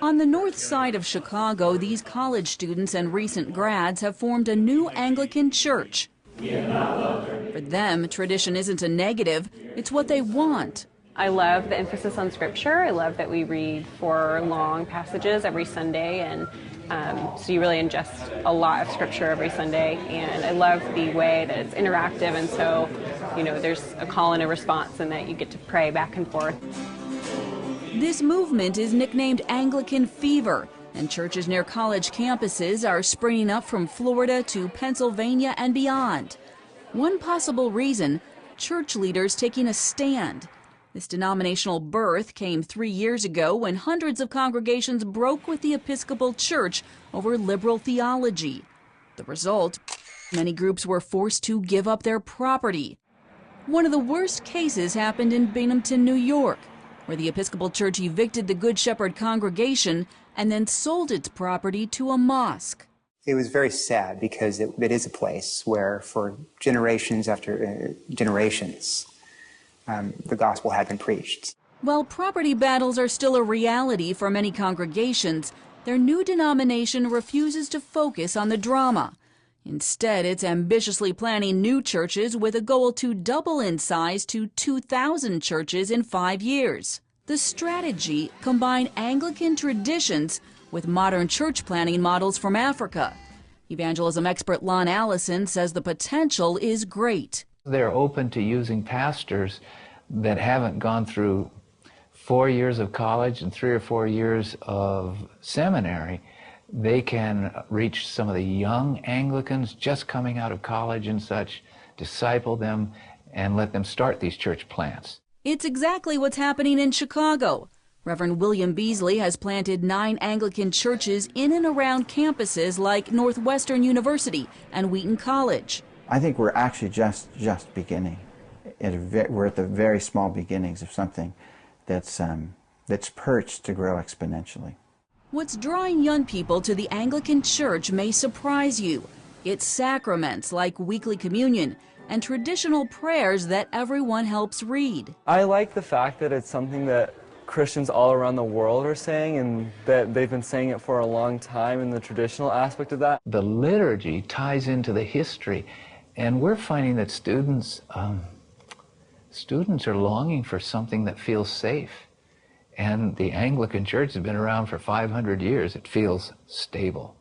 On the north side of Chicago, these college students and recent grads have formed a new Anglican church. For them, tradition isn't a negative, it's what they want. I love the emphasis on Scripture. I love that we read 4 long passages every Sunday, and so you really ingest a lot of Scripture every Sunday. And I love the way that it's interactive, and so, you know, there's a call and a response, and that you get to pray back and forth. This movement is nicknamed Anglican Fever, and churches near college campuses are springing up from Florida to Pennsylvania and beyond. One possible reason, church leaders taking a stand. This denominational birth came 3 years ago when hundreds of congregations broke with the Episcopal Church over liberal theology. The result, many groups were forced to give up their property. One of the worst cases happened in Binghamton, New York, where the Episcopal Church evicted the Good Shepherd congregation and then sold its property to a mosque. It was very sad because it is a place where for generations after generations, the gospel had been preached. While property battles are still a reality for many congregations, their new denomination refuses to focus on the drama. Instead, it's ambitiously planning new churches with a goal to double in size to 2,000 churches in 5 years. The strategy combines Anglican traditions with modern church planning models from Africa. Evangelism expert Lon Allison says the potential is great. They're open to using pastors that haven't gone through 4 years of college and 3 or 4 years of seminary. They can reach some of the young Anglicans just coming out of college and such, disciple them, and let them start these church plants. It's exactly what's happening in Chicago. Reverend William Beasley has planted 9 Anglican churches in and around campuses like Northwestern University and Wheaton College. I think we're actually just beginning. We're at the very small beginnings of something that's perched to grow exponentially. What's drawing young people to the Anglican Church may surprise you. It's sacraments like weekly communion and traditional prayers that everyone helps read. I like the fact that it's something that Christians all around the world are saying, and that they've been saying it for a long time, in the traditional aspect of that. The liturgy ties into the history, and we're finding that students are longing for something that feels safe. And the Anglican Church has been around for 500 years. It feels stable.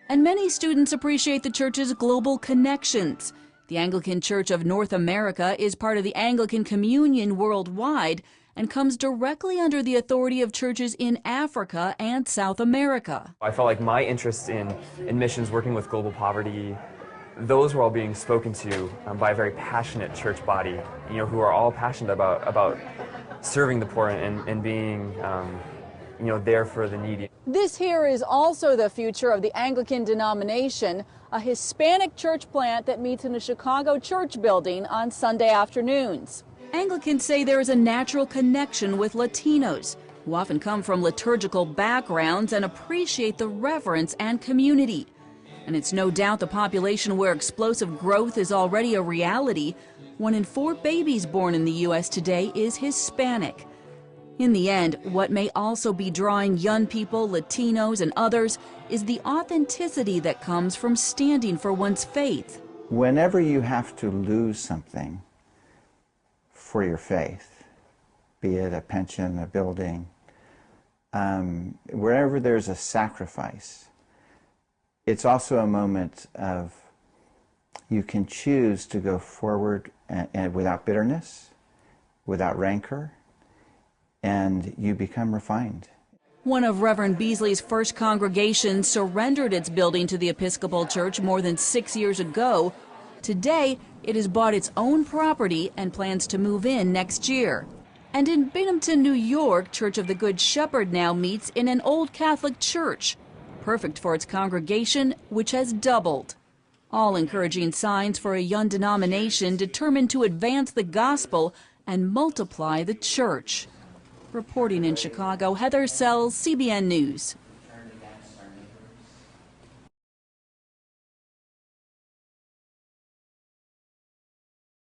And many students appreciate the church's global connections. The Anglican Church of North America is part of the Anglican Communion worldwide and comes directly under the authority of churches in Africa and South America. I felt like my interests in missions, working with global poverty, those were all being spoken to by a very passionate church body, who are all passionate about serving the poor and being, there for the needy. This here is also the future of the Anglican denomination, a Hispanic church plant that meets in a Chicago church building on Sunday afternoons. Anglicans say there is a natural connection with Latinos, who often come from liturgical backgrounds and appreciate the reverence and community. And it's no doubt the population where explosive growth is already a reality. 1 in 4 babies born in the U.S. today is Hispanic. In the end, what may also be drawing young people, Latinos, and others is the authenticity that comes from standing for one's faith. Whenever you have to lose something for your faith, be it a pension, a building, wherever there's a sacrifice, it's also a moment of you can choose to go forward and without bitterness, without rancor, and you become refined. One of Reverend Beasley's first congregations surrendered its building to the Episcopal Church more than 6 years ago. Today, it has bought its own property and plans to move in next year. And in Binghamton, New York, Church of the Good Shepherd now meets in an old Catholic church, perfect for its congregation, which has doubled. All encouraging signs for a young denomination determined to advance the gospel and multiply the church. Reporting in Chicago, Heather Sells, CBN News.